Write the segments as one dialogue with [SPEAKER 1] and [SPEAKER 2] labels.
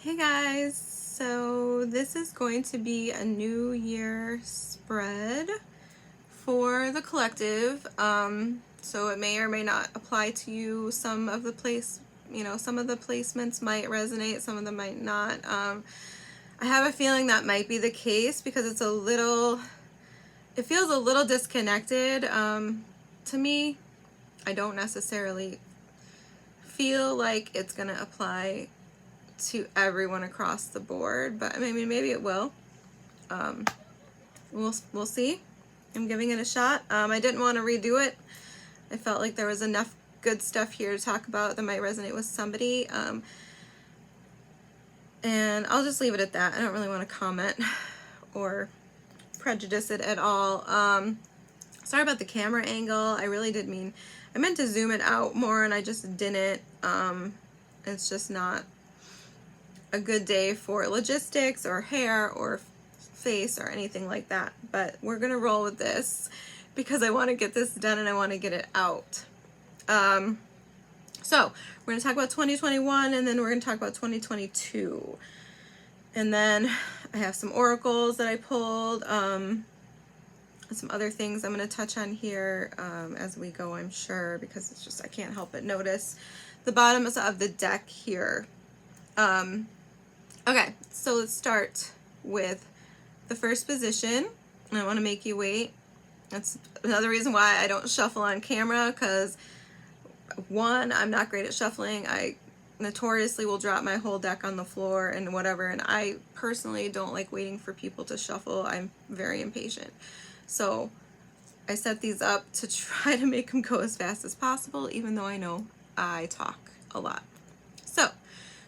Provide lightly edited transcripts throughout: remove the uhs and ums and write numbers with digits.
[SPEAKER 1] Hey guys, so this is going to be a New Year spread for the collective. So it may or may not apply to you. Some of the placements might resonate, some of them might not. I have a feeling that might be the case because it feels a little disconnected to me. I don't necessarily feel like it's gonna apply to everyone across the board, but I mean, maybe it will. We'll see. I'm giving it a shot. I didn't want to redo it. I felt like there was enough good stuff here to talk about that might resonate with somebody. And I'll just leave it at that. I don't really want to comment or prejudice it at all. Sorry about the camera angle. I meant to zoom it out more and I just didn't. It's just not a good day for logistics or hair or face or anything like that, but we're gonna roll with this because I want to get this done and I want to get it out. So we're gonna talk about 2021 and then we're gonna talk about 2022, and then I have some oracles that I pulled, and some other things I'm gonna touch on here as we go, I'm sure, because it's just I can't help but notice the bottoms of the deck here. Okay, so let's start with the first position. I want to make you wait. That's another reason why I don't shuffle on camera, because one, I'm not great at shuffling. I notoriously will drop my whole deck on the floor and whatever, and I personally don't like waiting for people to shuffle. I'm very impatient. So I set these up to try to make them go as fast as possible, even though I know I talk a lot. So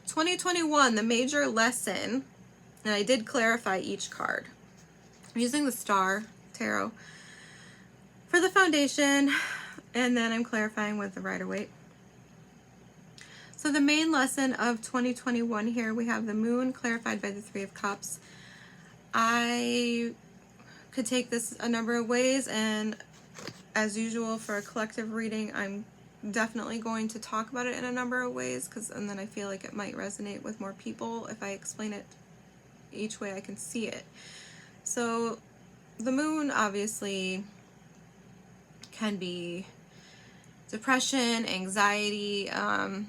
[SPEAKER 1] 2021, the major lesson, and I did clarify each card. I'm using the Star Tarot for the foundation, and then I'm clarifying with the Rider-Waite. So the main lesson of 2021 here, we have the Moon clarified by the Three of Cups. I could take this a number of ways, and as usual for a collective reading, I'm definitely going to talk about it in a number of ways, and then I feel like it might resonate with more people if I explain it each way I can see it. So the Moon obviously can be depression, anxiety, can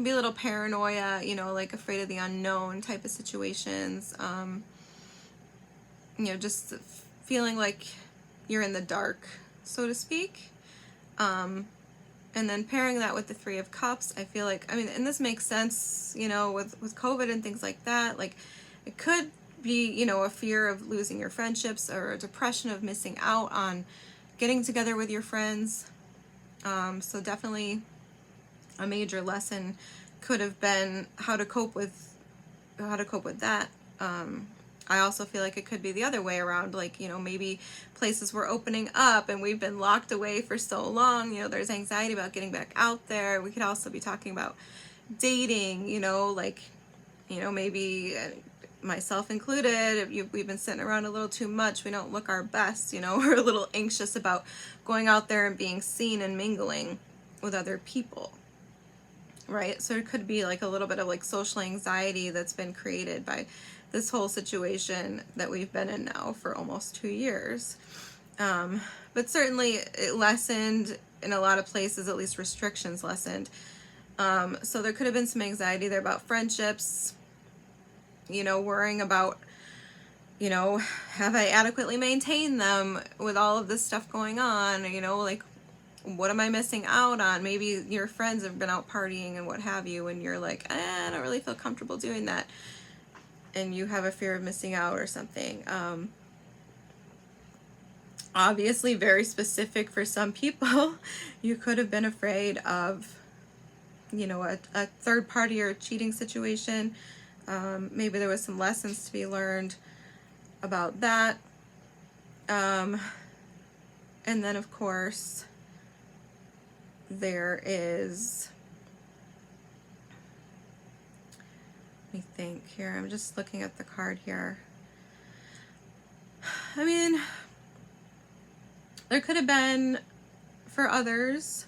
[SPEAKER 1] be a little paranoia, like afraid of the unknown type of situations, just feeling like you're in the dark, so to speak. And then pairing that with the Three of Cups, I feel like, and this makes sense, with COVID and things like that. Like, it could be, a fear of losing your friendships or a depression of missing out on getting together with your friends. So definitely a major lesson could have been how to cope with that. I also feel like it could be the other way around, like, maybe places were opening up and we've been locked away for so long, there's anxiety about getting back out there. We could also be talking about dating, maybe myself included, we've been sitting around a little too much, we don't look our best, we're a little anxious about going out there and being seen and mingling with other people, right? So it could be like a little bit of like social anxiety that's been created by this whole situation that we've been in now for almost 2 years. But certainly it lessened in a lot of places, at least restrictions lessened. So there could have been some anxiety there about friendships, worrying about, have I adequately maintained them with all of this stuff going on? Like, what am I missing out on? Maybe your friends have been out partying and what have you, and you're like, I don't really feel comfortable doing that. And you have a fear of missing out or something. Obviously very specific for some people. You could have been afraid of, a third party or cheating situation. Maybe there was some lessons to be learned about that. And then of course, there is, let me think here, I'm just looking at the card here. There could have been, for others,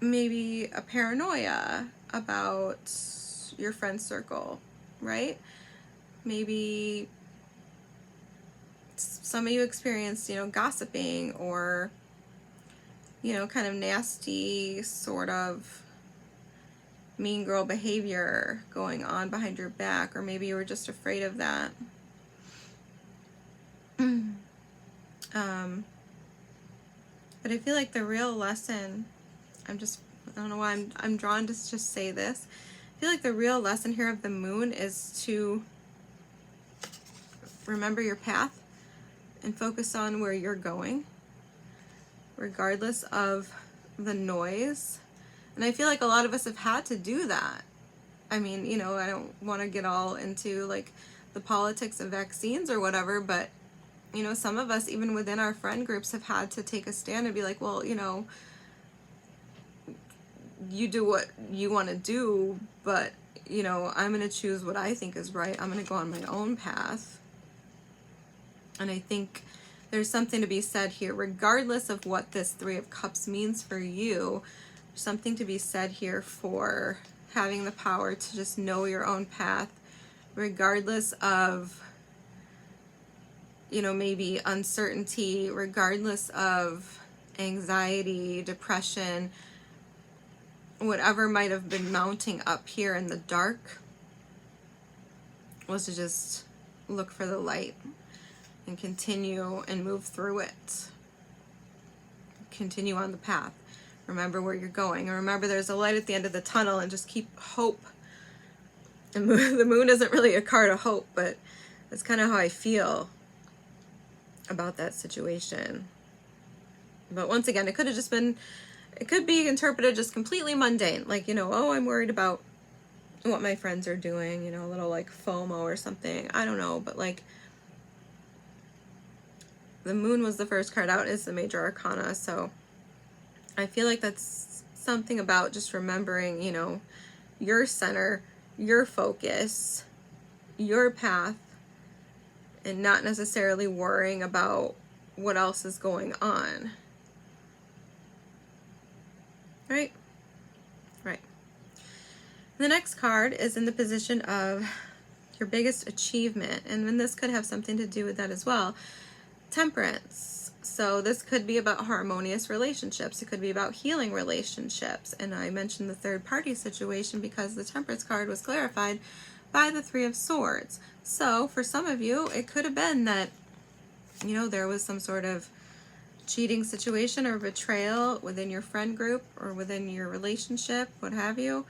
[SPEAKER 1] maybe a paranoia about your friend circle, right? Maybe some of you experienced, gossiping or, kind of nasty sort of mean girl behavior going on behind your back, or maybe you were just afraid of that. But I feel like the real lesson, I don't know why I'm drawn to just say this. I feel like the real lesson here of the moon is to remember your path and focus on where you're going, regardless of the noise. And I feel like a lot of us have had to do that. I mean, I don't want to get all into like the politics of vaccines or whatever, but some of us, even within our friend groups, have had to take a stand and be like, well, you do what you want to do, but, I'm going to choose what I think is right. I'm going to go on my own path. And I think there's something to be said here, regardless of what this Three of Cups means for you. There's something to be said here for having the power to just know your own path, regardless of maybe uncertainty, regardless of anxiety, depression, whatever might have been mounting up here in the dark, was to just look for the light and continue and move through it. Continue on the path. Remember where you're going, and remember there's a light at the end of the tunnel, and just keep hope. And the moon isn't really a card of hope, but that's kind of how I feel about that situation. But once again, it could be interpreted just completely mundane, like, oh, I'm worried about what my friends are doing, a little like FOMO or something. I don't know, but like the moon was the first card out, is the major arcana, so I feel like that's something about just remembering, your center, your focus, your path, and not necessarily worrying about what else is going on. Right? Right. The next card is in the position of your biggest achievement, and then this could have something to do with that as well. Temperance. So this could be about harmonious relationships. It could be about healing relationships. And I mentioned the third party situation because the Temperance card was clarified by the Three of Swords. So for some of you, it could have been that, there was some sort of cheating situation or betrayal within your friend group or within your relationship, what have you,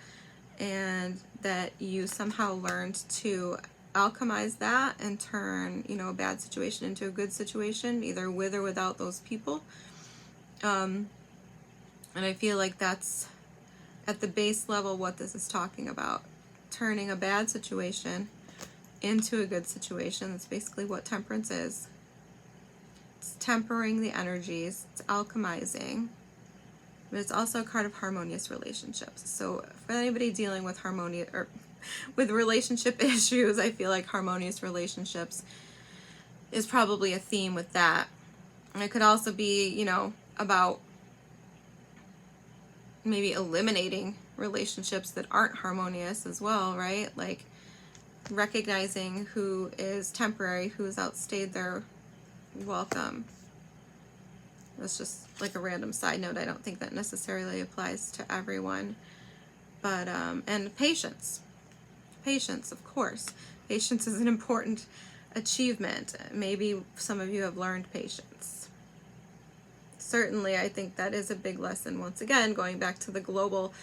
[SPEAKER 1] and that you somehow learned to alchemize that and turn, a bad situation into a good situation, either with or without those people. And I feel like that's at the base level what this is talking about. Turning a bad situation into a good situation. That's basically what Temperance is. It's tempering the energies. It's alchemizing. But it's also a card of harmonious relationships. So for anybody dealing with harmonious or with relationship issues, I feel like harmonious relationships is probably a theme with that. And it could also be, about maybe eliminating relationships that aren't harmonious as well, right? Like recognizing who is temporary, who's outstayed their welcome. That's just like a random side note. I don't think that necessarily applies to everyone. But, and patience. Patience, of course. Patience is an important achievement. Maybe some of you have learned patience. Certainly, I think that is a big lesson. Once again, going back to the global,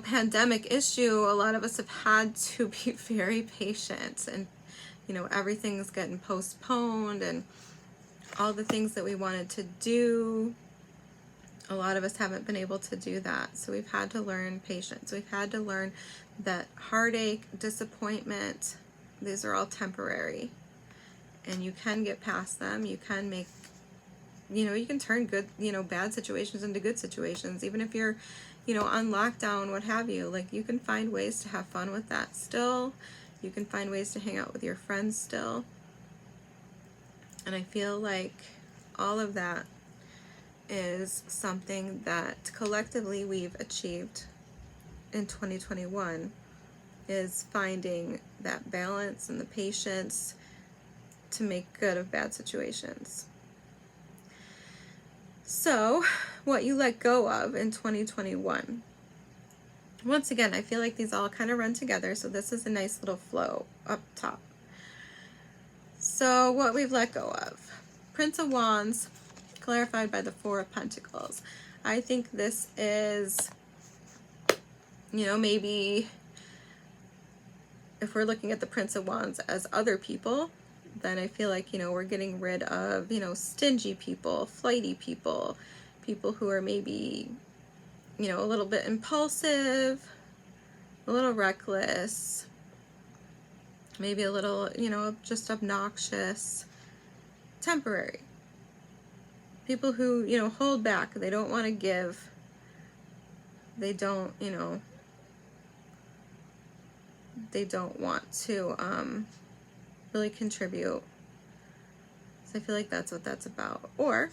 [SPEAKER 1] pandemic issue, a lot of us have had to be very patient, and, everything's getting postponed, and all the things that we wanted to do, a lot of us haven't been able to do that. So we've had to learn patience. We've had to learn that heartache, disappointment, these are all temporary, and you can get past them. You can make, you can turn good, bad situations into good situations, even if you're, on lockdown, what have you. Like, you can find ways to have fun with that still. You can find ways to hang out with your friends still. And I feel like all of that is something that collectively we've achieved in 2021. is finding that balance and the patience to make good of bad situations. So, what you let go of in 2021. Once again, I feel like these all kind of run together, so this is a nice little flow up top. So, what we've let go of. Prince of Wands, clarified by the Four of Pentacles. I think this is, maybe if we're looking at the Prince of Wands as other people, then I feel like, we're getting rid of, stingy people, flighty people, people who are maybe, a little bit impulsive, a little reckless, maybe a little, just obnoxious, temporary. People who, hold back. They don't want to give. They don't, they don't want to really contribute. So I feel like that's what that's about. Or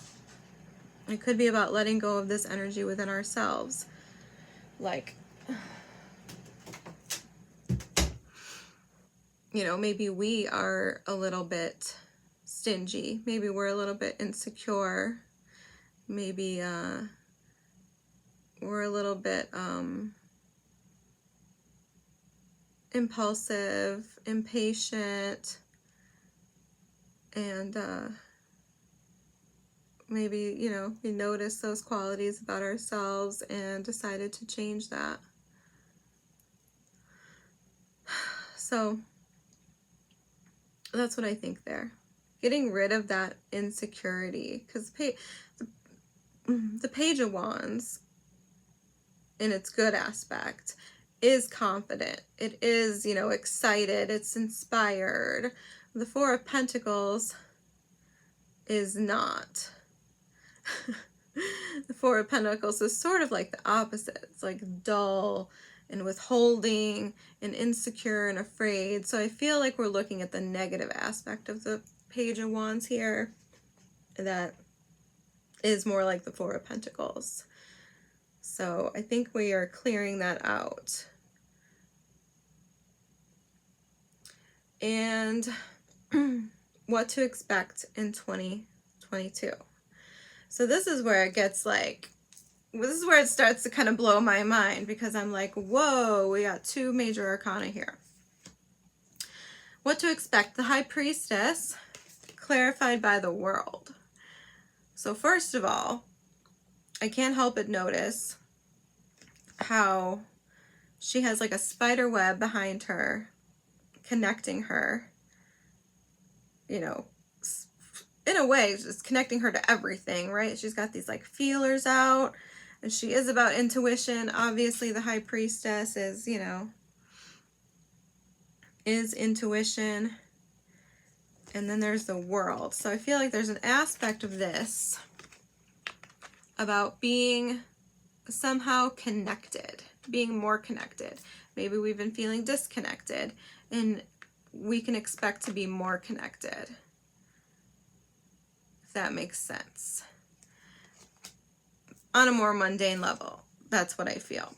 [SPEAKER 1] it could be about letting go of this energy within ourselves. Like, maybe we are a little bit stingy. Maybe we're a little bit insecure. Maybe we're a little bit impulsive, impatient, and maybe, we noticed those qualities about ourselves and decided to change that. So that's what I think there. Getting rid of that insecurity, because the Page of Wands, in its good aspect, is confident. It is, excited. It's inspired. The Four of Pentacles is not. The Four of Pentacles is sort of like the opposite. It's like dull and withholding and insecure and afraid. So I feel like we're looking at the negative aspect of the Page of Wands here. That is more like the Four of Pentacles. So I think we are clearing that out. And what to expect in 2022. So this is where it gets like, this is where it starts to kind of blow my mind, because I'm like, whoa, we got two major arcana here. What to expect. The High Priestess, clarified by the World. So first of all, I can't help but notice how she has like a spider web behind her, connecting her, in a way, just connecting her to everything, right? She's got these like feelers out, and she is about intuition. Obviously, the High Priestess is, is intuition. And then there's the World. So I feel like there's an aspect of this about being somehow connected, being more connected. Maybe we've been feeling disconnected, and we can expect to be more connected. If that makes sense. On a more mundane level, that's what I feel.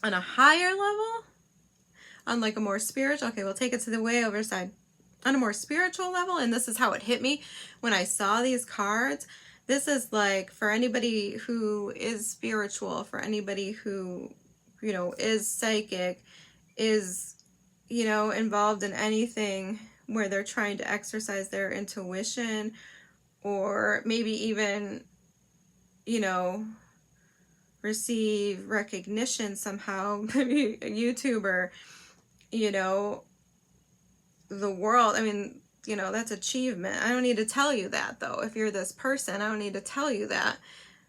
[SPEAKER 1] On a higher level, on like a more spiritual, okay, we'll take it to the way over side. On a more spiritual level, and this is how it hit me when I saw these cards. This is like for anybody who is spiritual, for anybody who, is psychic, is, involved in anything where they're trying to exercise their intuition, or maybe even, receive recognition somehow, maybe a YouTuber, the world. I mean, that's achievement. I don't need to tell you that, though. If you're this person, I don't need to tell you that.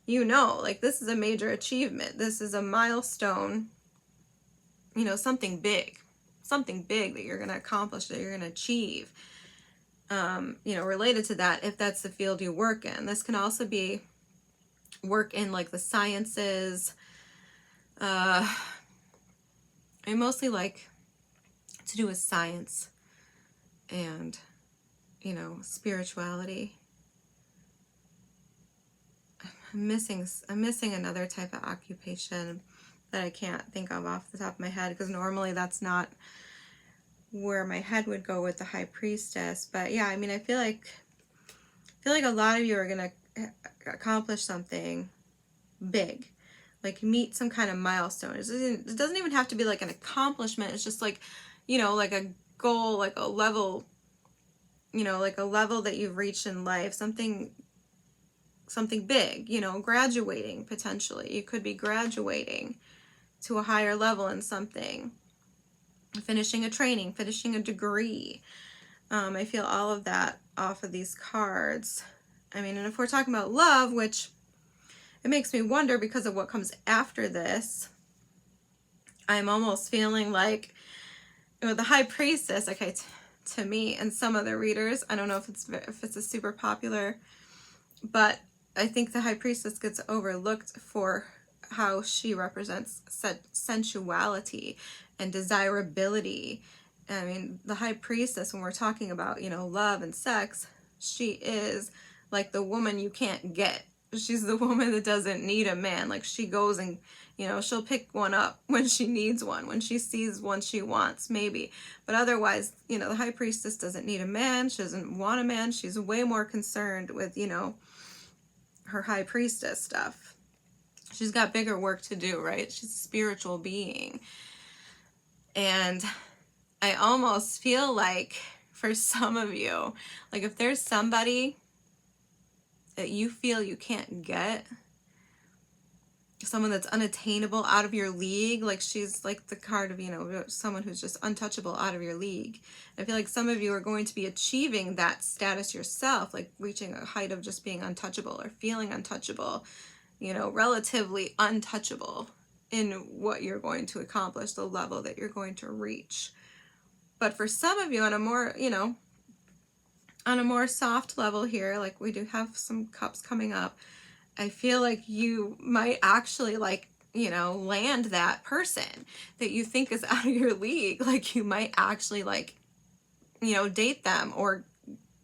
[SPEAKER 1] Like, this is a major achievement. This is a milestone, something big that you're going to accomplish, that you're going to achieve, related to that, if that's the field you work in. This can also be work in like the sciences. I mostly like to do with science and, spirituality. I'm missing another type of occupation that I can't think of off the top of my head, because normally that's not where my head would go with the High Priestess. But yeah, I mean, I feel like a lot of you are going to accomplish something big, like meet some kind of milestone. It doesn't even have to be like an accomplishment. It's just like, you know, like a goal, like a level, you know, like a level that you've reached in life, something big, you know, graduating potentially. You could be graduating to a higher level in something, finishing a training, finishing a degree. I feel all of that off of these cards. I mean, and if we're talking about love, which it makes me wonder because of what comes after this, I'm almost feeling like with the High Priestess, okay, to me and some other readers, I don't know if it's a super popular, but I think the High Priestess gets overlooked for how she represents sensuality and desirability. I mean, the High Priestess, when we're talking about, you know, love and sex, she is like the woman you can't get. She's the woman that doesn't need a man. Like, she goes and, you know, she'll pick one up when she needs one, when she sees one she wants, maybe. But otherwise, you know, the High Priestess doesn't need a man. She doesn't want a man. She's way more concerned with, you know, her High Priestess stuff. She's got bigger work to do, right? She's a spiritual being. And I almost feel like for some of you, like if there's somebody that you feel you can't get, someone that's unattainable, out of your league, like she's like the card of, you know, someone who's just untouchable, out of your league. I feel like some of you are going to be achieving that status yourself, like reaching a height of just being untouchable or feeling untouchable, you know, relatively untouchable in what you're going to accomplish, the level that you're going to reach. But for some of you on a more, you know, on a more soft level here, like we do have some cups coming up, I feel like you might actually, like, you know, land that person that you think is out of your league. Like, you might actually, like, you know, date them or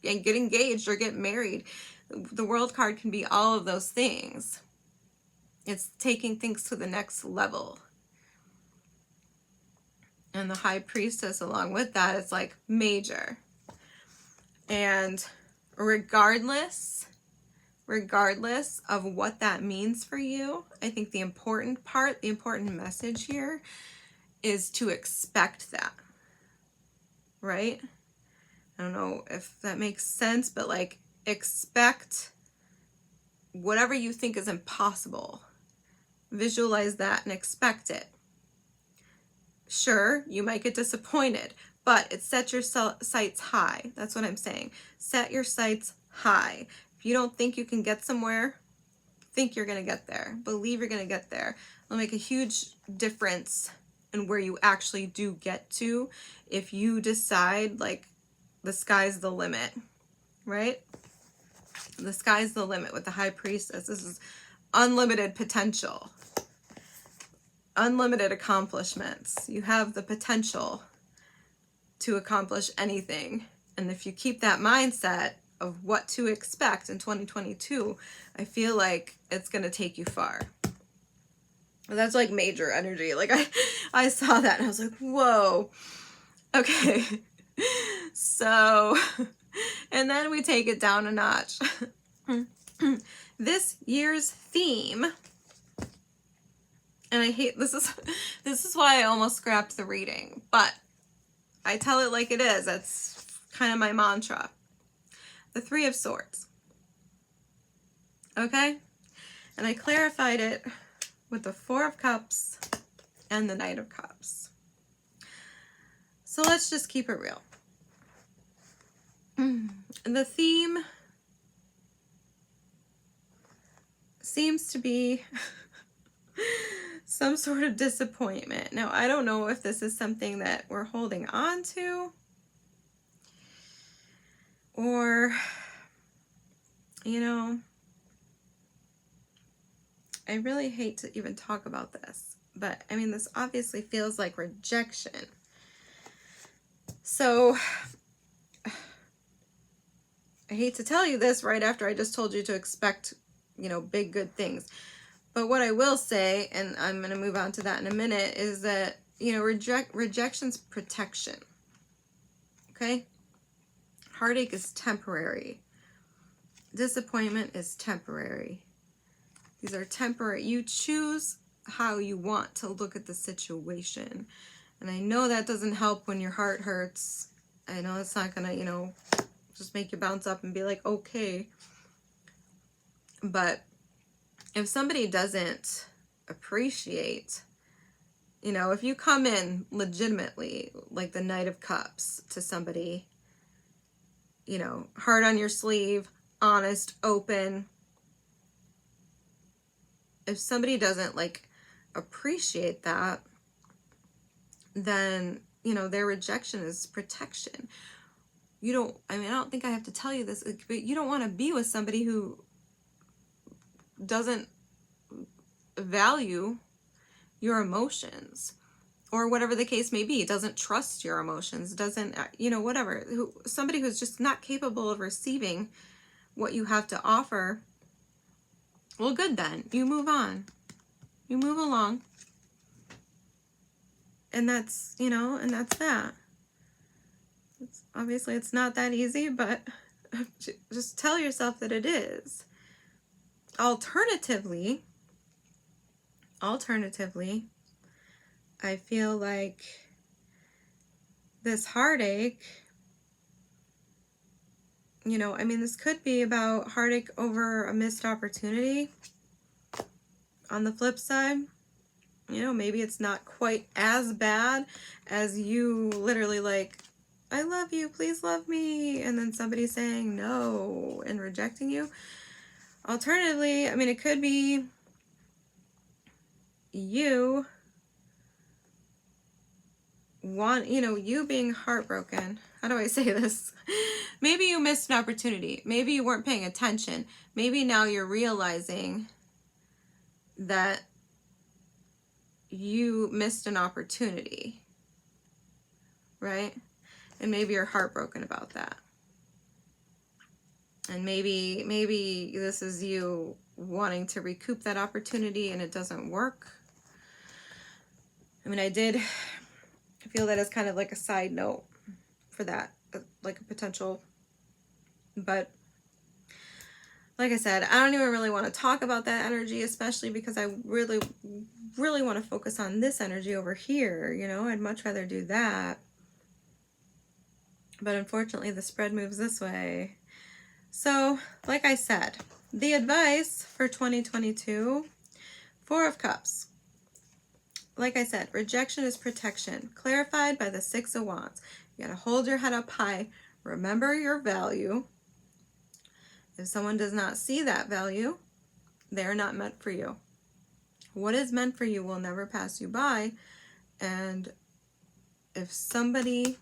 [SPEAKER 1] get engaged or get married. The World card can be all of those things. It's taking things to the next level. And the High Priestess along with that, it's like major. And regardless of what that means for you, I think the important part, the important message here is to expect that, right? I don't know if that makes sense, but like, expect whatever you think is impossible. Visualize that and expect it. Sure, you might get disappointed, but it set your sights high. That's what I'm saying. Set your sights high. If you don't think you can get somewhere, think you're going to get there. Believe you're going to get there. It'll make a huge difference in where you actually do get to if you decide, like, the sky's the limit, right? The sky's the limit with the High Priestess. This is unlimited potential, unlimited accomplishments. You have the potential to accomplish anything. And if you keep that mindset of what to expect in 2022, I feel like it's going to take you far. That's like major energy. Like I saw that and I was like, whoa. Okay. So, and then we take it down a notch. This year's theme, and I hate, this is why I almost scrapped the reading, but I tell it like it is. That's kind of my mantra. The Three of Swords. Okay? And I clarified it with the Four of Cups and the Knight of Cups. So let's just keep it real. The theme seems to be some sort of disappointment. Now, I don't know if this is something that we're holding on to, or, you know, I really hate to even talk about this, but I mean, this obviously feels like rejection. So I hate to tell you this right after I just told you to expect, you know, big good things, But what I will say, and I'm going to move on to that in a minute, is that, you know, rejection's protection. Okay? Heartache is temporary. Disappointment is temporary. These are temporary. You choose how you want to look at the situation. And I know that doesn't help when your heart hurts. I know it's not going to, you know, just make you bounce up and be like, okay. But if somebody doesn't appreciate, you know, if you come in legitimately, like the Knight of Cups, to somebody, you know, heart on your sleeve, honest, open, if somebody doesn't like appreciate that, then, you know, their rejection is protection. You don't, I mean, I don't think I have to tell you this, but you don't want to be with somebody who doesn't value your emotions, or whatever the case may be, doesn't trust your emotions, doesn't, you know, whatever, somebody who's just not capable of receiving what you have to offer. Well, good then. You move on. You move along. And that's, you know, and that's that. Obviously, it's not that easy, but just tell yourself that it is. Alternatively, I feel like this heartache, you know, I mean, this could be about heartache over a missed opportunity. On the flip side, you know, maybe it's not quite as bad as you literally like, I love you, please love me, and then somebody saying no and rejecting you. Alternatively, I mean, it could be you you being heartbroken. How do I say this? Maybe you missed an opportunity. Maybe you weren't paying attention. Maybe now you're realizing that you missed an opportunity, right? And maybe you're heartbroken about that. And maybe this is you wanting to recoup that opportunity and it doesn't work. I mean, I feel that as kind of like a side note for that, like a potential. But like I said, I don't even really want to talk about that energy, especially because I really, really want to focus on this energy over here. You know, I'd much rather do that. But unfortunately, the spread moves this way. So, like I said, the advice for 2022, 4 of Cups. Like I said, rejection is protection, clarified by the 6 of Wands. You gotta hold your head up high. Remember your value. If someone does not see that value, they're not meant for you. What is meant for you will never pass you by. And if somebody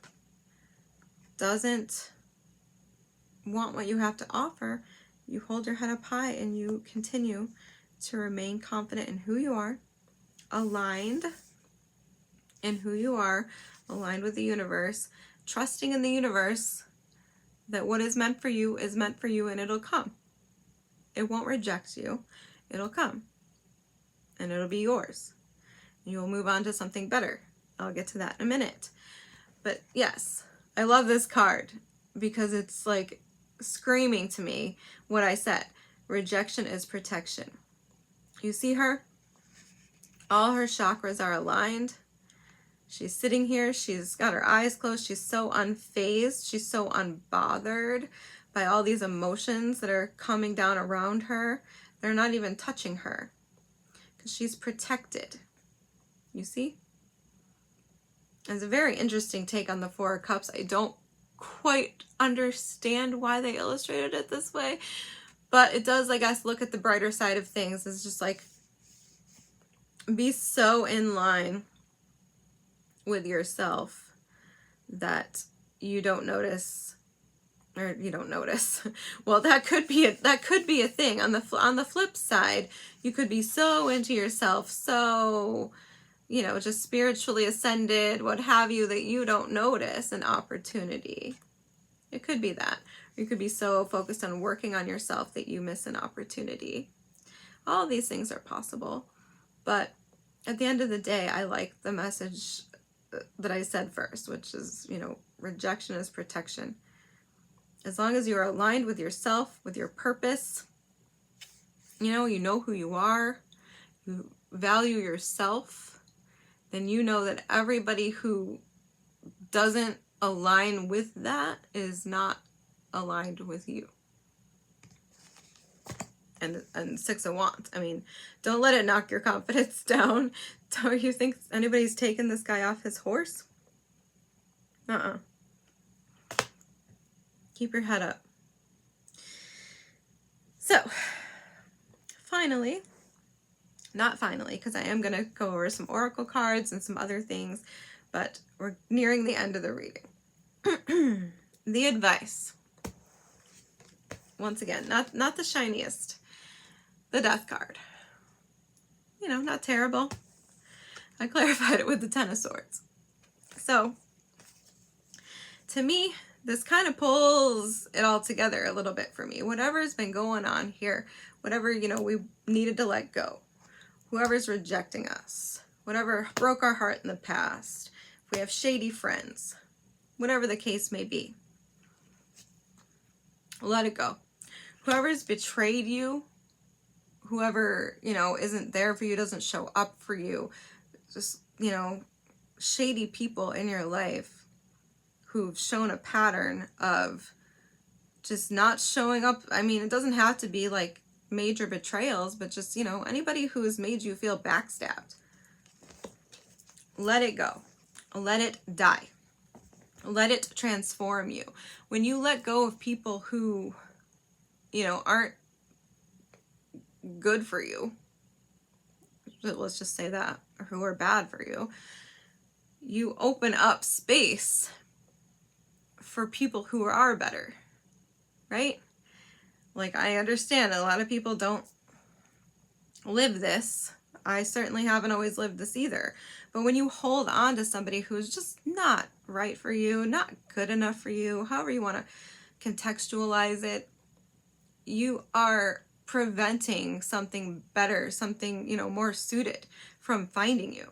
[SPEAKER 1] doesn't want what you have to offer, you hold your head up high and you continue to remain confident in who you are, aligned in who you are, aligned with the universe, trusting in the universe that what is meant for you is meant for you, and it'll come. It won't reject you. It'll come. And it'll be yours. And you'll move on to something better. I'll get to that in a minute. But yes, I love this card because it's like screaming to me what I said. Rejection is protection. You see her? All her chakras are aligned. She's sitting here. She's got her eyes closed. She's so unfazed. She's so unbothered by all these emotions that are coming down around her. They're not even touching her because she's protected. You see? It's a very interesting take on the 4 of Cups. I don't quite understand why they illustrated it this way, but it does, I guess, look at the brighter side of things. It's just like, be so in line with yourself that you don't notice, or you don't notice. Well, that could be a thing. On the flip side, you could be so into yourself, so, you know, just spiritually ascended, what have you, that you don't notice an opportunity. It could be that. Or you could be so focused on working on yourself that you miss an opportunity. All these things are possible. But at the end of the day, I like the message that I said first, which is, rejection is protection. As long as you are aligned with yourself, with your purpose, you know who you are, you value yourself, then you know that everybody who doesn't align with that is not aligned with you. And Six of Wands. I mean, don't let it knock your confidence down. Don't you think anybody's taken this guy off his horse? Keep your head up. So, finally, not finally, because I am going to go over some oracle cards and some other things, but we're nearing the end of the reading. The advice. Once again, not the shiniest. The Death card. Not terrible. I clarified it with the Ten of Swords. So, to me, this kind of pulls it all together a little bit for me. Whatever's been going on here, whatever, we needed to let go, whoever's rejecting us, whatever broke our heart in the past, if we have shady friends, whatever the case may be, let it go. Whoever's betrayed you, whoever, isn't there for you, doesn't show up for you, just, shady people in your life who've shown a pattern of just not showing up. I mean, it doesn't have to be like major betrayals, but just, anybody who has made you feel backstabbed. Let it go. Let it die. Let it transform you. When you let go of people who, aren't good for you, let's just say that, or who are bad for you, you open up space for people who are better, right? Like, I understand a lot of people don't live this. I certainly haven't always lived this either. But when you hold on to somebody who's just not right for you, not good enough for you, however you want to contextualize it, you are preventing something better, something, more suited from finding you.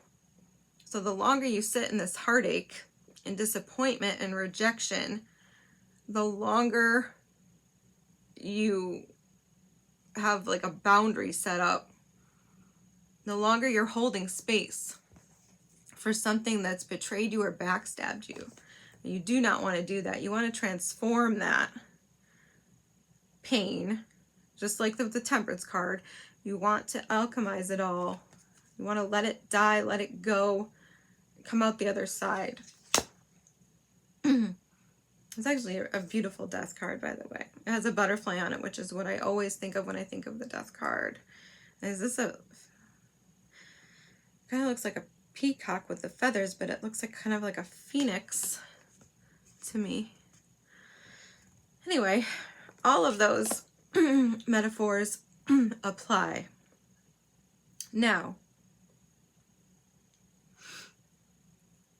[SPEAKER 1] So the longer you sit in this heartache and disappointment and rejection, the longer you have like a boundary set up, the longer you're holding space for something that's betrayed you or backstabbed you. You do not want to do that. You want to transform that pain, just like the Temperance card. You want to alchemize it all. You want to let it die, let it go, come out the other side. It's actually a beautiful Death card, by the way. It has a butterfly on it, which is what I always think of when I think of the Death card. Is this kind of looks like a peacock with the feathers, but it looks like kind of like a phoenix to me. Anyway, all of those metaphors apply. Now,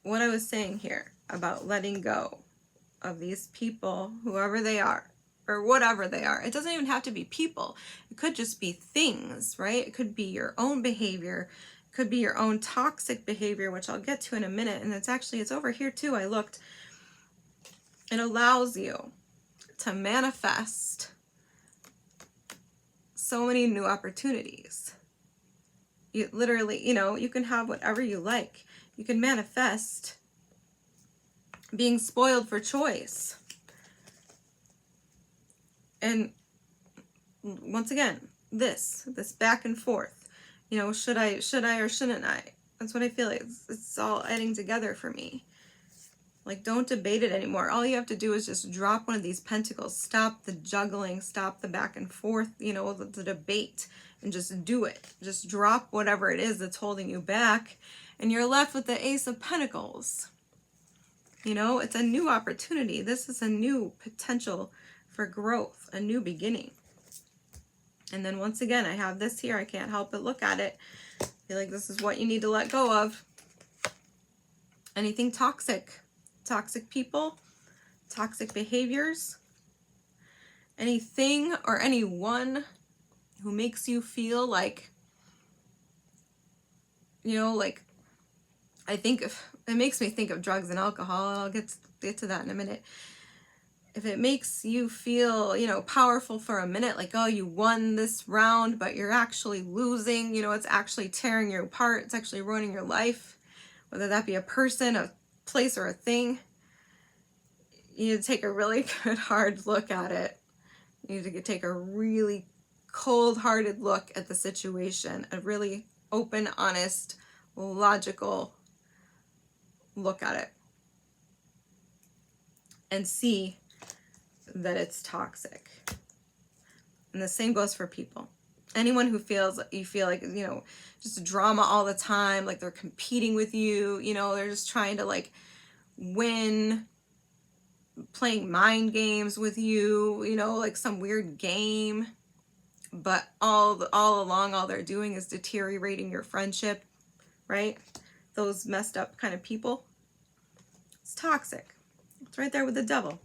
[SPEAKER 1] what I was saying here about letting go of these people, whoever they are, or whatever they are. It doesn't even have to be people. It could just be things, right? It could be your own behavior. It could be your own toxic behavior, which I'll get to in a minute. And it's over here too. I looked. It allows you to manifest so many new opportunities. You literally, you can have whatever you like. You can manifest being spoiled for choice. And once again, this back and forth, should I or shouldn't I? That's what I feel like. It's all adding together for me. Like, don't debate it anymore. All you have to do is just drop one of these pentacles. Stop the juggling. Stop the back and forth, the debate, and just do it. Just drop whatever it is that's holding you back, and you're left with the Ace of Pentacles. It's a new opportunity. This is a new potential for growth, a new beginning. And then once again, I have this here. I can't help but look at it. I feel like this is what you need to let go of. Anything toxic. Toxic people, toxic behaviors, anything or anyone who makes you feel like, you know, like, I think it makes me think of drugs and alcohol. I'll get to that in a minute. If it makes you feel, you know, powerful for a minute, like, oh, you won this round, but you're actually losing, you know, it's actually tearing you apart, it's actually ruining your life, whether that be a person, a place, or a thing, you need to take a really good hard look at it. You need to take a really cold-hearted look at the situation, a really open, honest, logical look at it, and see that it's toxic. And the same goes for people. Anyone who feels, you feel like, you know, just drama all the time, like they're competing with you, you know, they're just trying to like win, playing mind games with you, you know, like some weird game, but all along, all they're doing is deteriorating your friendship, right? Those messed up kind of people. It's toxic. It's right there with the devil.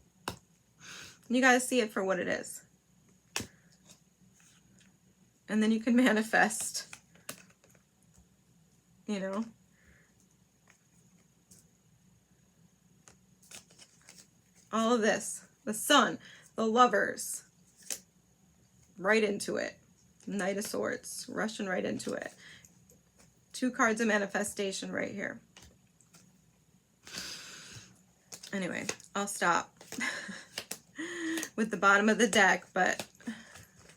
[SPEAKER 1] You got to see it for what it is. And then you can manifest, you know. All of this. The Sun, the Lovers. Right into it. Knight of Swords. Rushing right into it. 2 cards of manifestation right here. Anyway, I'll stop with the bottom of the deck, but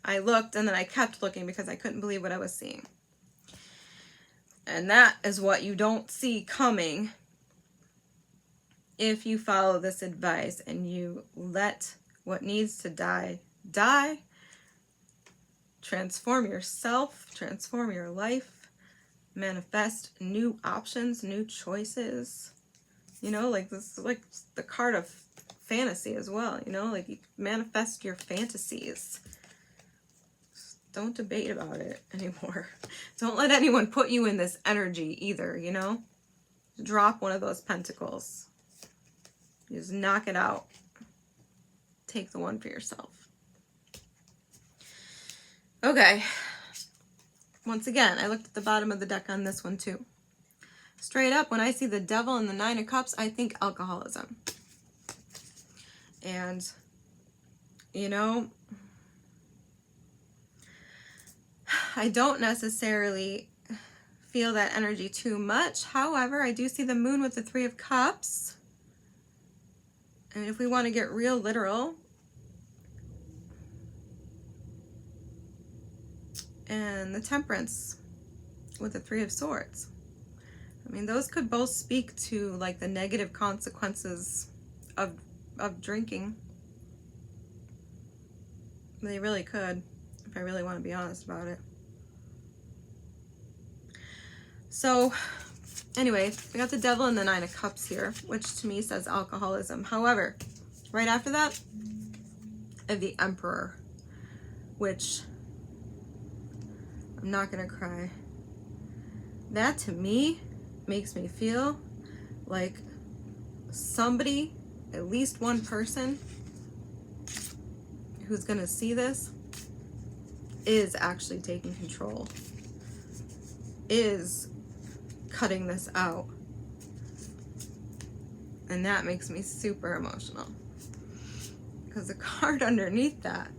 [SPEAKER 1] I looked and then I kept looking because I couldn't believe what I was seeing. And that is what you don't see coming if you follow this advice and you let what needs to die, die. Transform yourself, transform your life, manifest new options, new choices. You know, like this is like the card of fantasy as well, you know, like you manifest your fantasies. Don't debate about it anymore. Don't let anyone put you in this energy either, you know. Drop one of those pentacles. You just knock it out. Take the one for yourself. Okay. Once again, I looked at the bottom of the deck on this one too. Straight up, when I see the devil and the 9 of cups, I think alcoholism. And, you know, I don't necessarily feel that energy too much. However, I do see the moon with the 3 of cups. And if we want to get real literal, and the Temperance with the 3 of swords. I mean, those could both speak to like the negative consequences of drinking. They really could, if I really want to be honest about it. So anyway, we got the devil and the 9 of cups here, which to me says alcoholism. However, right after that, I have the Emperor, which I'm not gonna cry. That to me makes me feel like somebody, at least one person who's gonna see this is actually taking control, is cutting this out. And that makes me super emotional. Because the card underneath that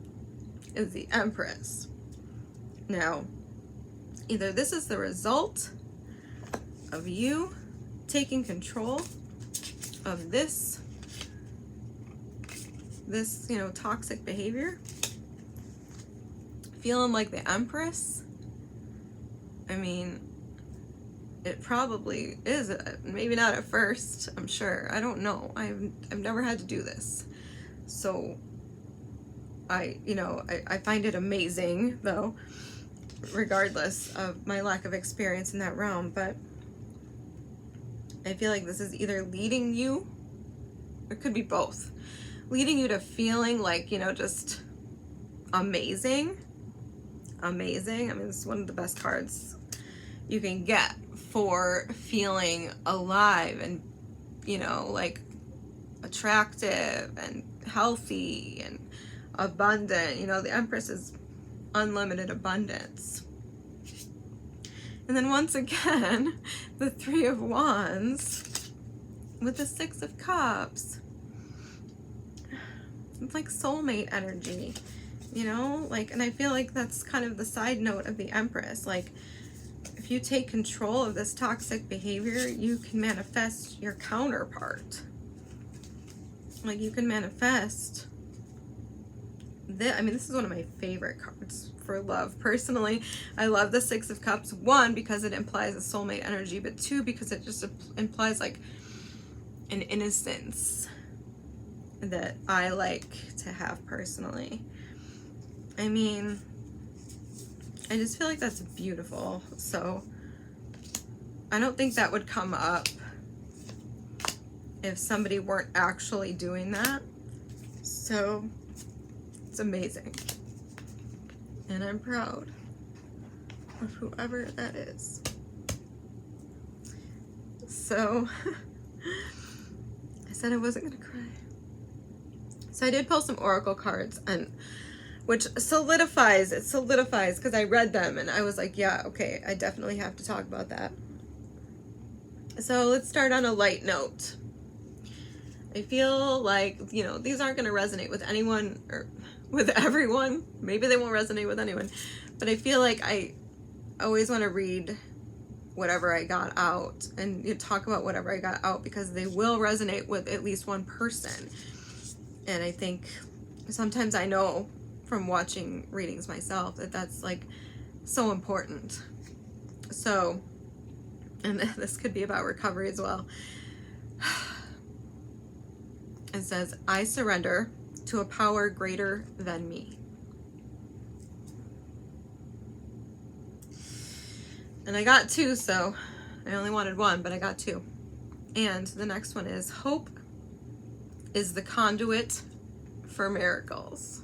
[SPEAKER 1] is the Empress. Now, either this is the result of you taking control of this, you know, toxic behavior, feeling like the Empress. I mean, it probably is, maybe not at first, I'm sure. I don't know. I've never had to do this. So I find it amazing though, regardless of my lack of experience in that realm. But I feel like this is either leading you, it could be both, leading you to feeling like, you know, just amazing. I mean, this is one of the best cards you can get for feeling alive and, you know, like attractive and healthy and abundant. You know, the Empress is unlimited abundance. And then once again, the Three of Wands with the Six of Cups. It's like soulmate energy, you know, like, and I feel like that's kind of the side note of the Empress. Like, if you take control of this toxic behavior, you can manifest your counterpart. Like, you can manifest this. I mean, this is one of my favorite cards for love. Personally, I love the Six of Cups. One, because it implies a soulmate energy, but two, because it just implies like an innocence that I like to have personally. I mean, I just feel like that's beautiful. So I don't think that would come up if somebody weren't actually doing that. So it's amazing. And I'm proud of whoever that is. So I said I wasn't gonna cry. So I did pull some oracle cards, and which solidifies because I read them and I was like, yeah, okay, I definitely have to talk about that. So let's start on a light note. I feel like, you know, these aren't going to resonate with anyone or with everyone. Maybe they won't resonate with anyone, but I feel like I always want to read whatever I got out and talk about whatever I got out, because they will resonate with at least one person. And I think sometimes I know from watching readings myself that that's like so important. So, and this could be about recovery as well. It says, I surrender to a power greater than me. And I got two, so I only wanted one, but I got two. And the next one is, hope is the conduit for miracles.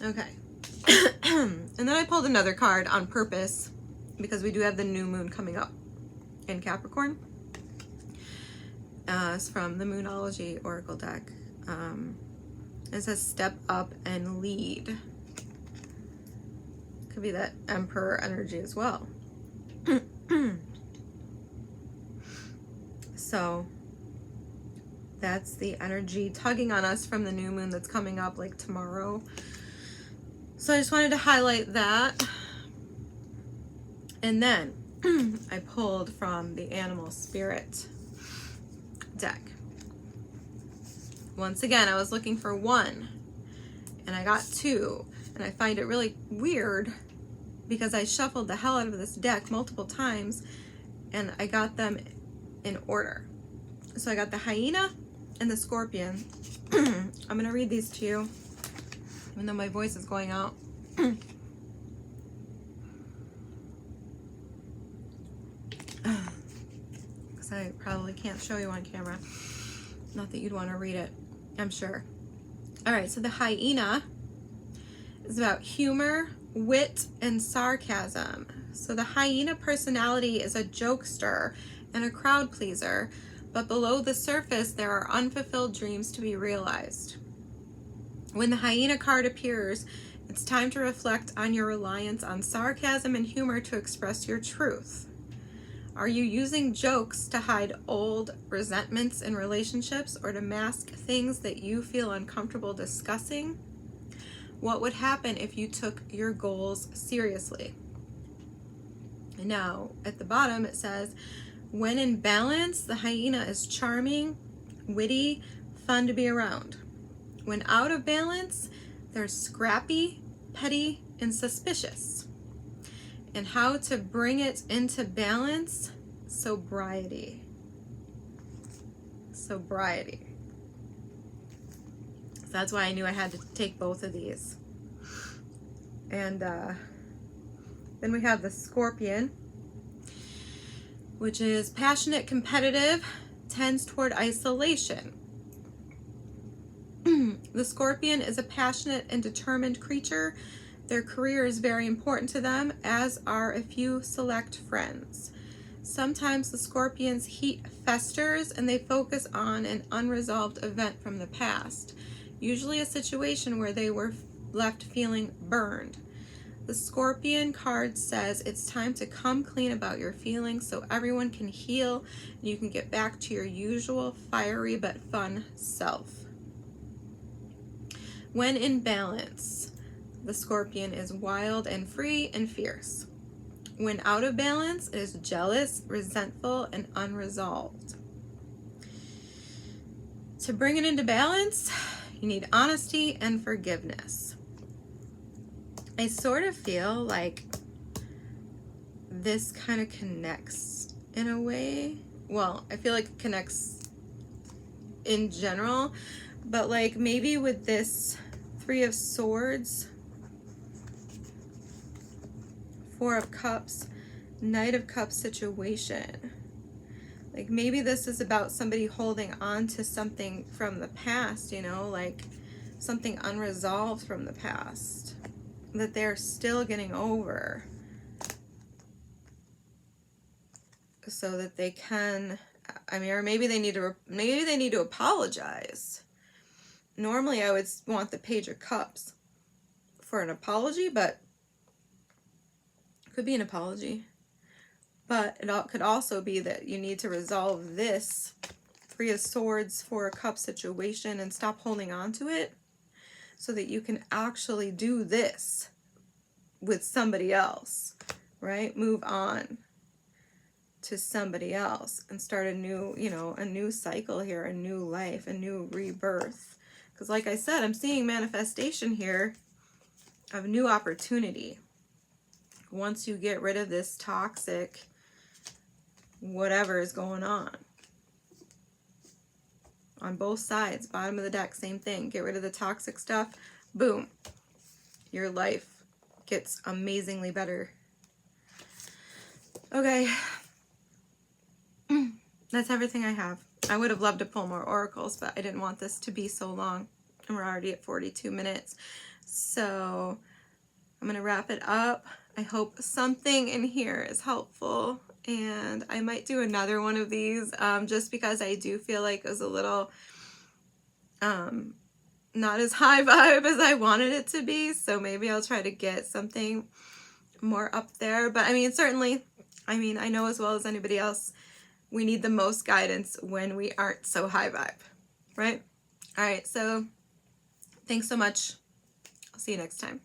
[SPEAKER 1] Okay. And then I pulled another card on purpose because we do have the new moon coming up in Capricorn. It's from the Moonology Oracle deck. It says step up and lead. Could be that Emperor energy as well. So that's the energy tugging on us from the new moon that's coming up like tomorrow. So I just wanted to highlight that. And then I pulled from the Animal Spirit deck. Once again, I was looking for one and I got two, and I find it really weird because I shuffled the hell out of this deck multiple times and I got them in order. So I got the hyena and the scorpion. I'm going to read these to you, even though my voice is going out. Because I probably can't show you on camera. Not that you'd want to read it, I'm sure. All right, so the hyena is about humor, wit, and sarcasm. So the hyena personality is a jokester and a crowd pleaser, but below the surface there are unfulfilled dreams to be realized. When the hyena card appears, it's time to reflect on your reliance on sarcasm and humor to express your truth. Are you using jokes to hide old resentments in relationships or to mask things that you feel uncomfortable discussing? What would happen if you took your goals seriously? Now, at the bottom it says, when in balance, the hyena is charming, witty, fun to be around. When out of balance, they're scrappy, petty, and suspicious. And how to bring it into balance, sobriety. Sobriety. So that's why I knew I had to take both of these. And then we have the scorpion, which is passionate, competitive, tends toward isolation. The scorpion is a passionate and determined creature. Their career is very important to them, as are a few select friends. Sometimes the scorpion's heat festers and they focus on an unresolved event from the past. usually a situation where they were left feeling burned. The Scorpion card says it's time to come clean about your feelings so everyone can heal and you can get back to your usual fiery but fun self. When in balance, the Scorpion is wild and free and fierce. When out of balance, it is jealous, resentful, and unresolved. To bring it into balance, you need honesty and forgiveness. I sort of feel like this kind of connects in a way. Well, I feel like it connects in general, but like maybe with this Three of Swords, Four of Cups, Knight of Cups situation. Like maybe this is about somebody holding on to something from the past, you know, like something unresolved from the past that they're still getting over so that they can, I mean, or maybe they need to apologize. Normally I would want the Page of Cups for an apology, but it could be an apology. But it could also be that you need to resolve this Three of Swords, Four of Cups situation and stop holding on to it so that you can actually do this with somebody else, right? Move on to somebody else and start a new, you know, a new cycle here, a new life, a new rebirth. Because like I said, I'm seeing manifestation here of new opportunity. Once you get rid of this toxic whatever is going on both sides, bottom of the deck, same thing. Get rid of the toxic stuff, boom, your life gets amazingly better. Okay, that's everything I have. I would have loved to pull more oracles, but I didn't want this to be so long, and we're already at 42 minutes. So I'm gonna wrap it up. I hope something in here is helpful, and I might do another one of these just because I do feel like it was a little not as high vibe as I wanted it to be, so maybe I'll try to get something more up there. But I mean, certainly, I mean, I know as well as anybody else, we need the most guidance when we aren't so high vibe, right? All right, so thanks so much. I'll see you next time.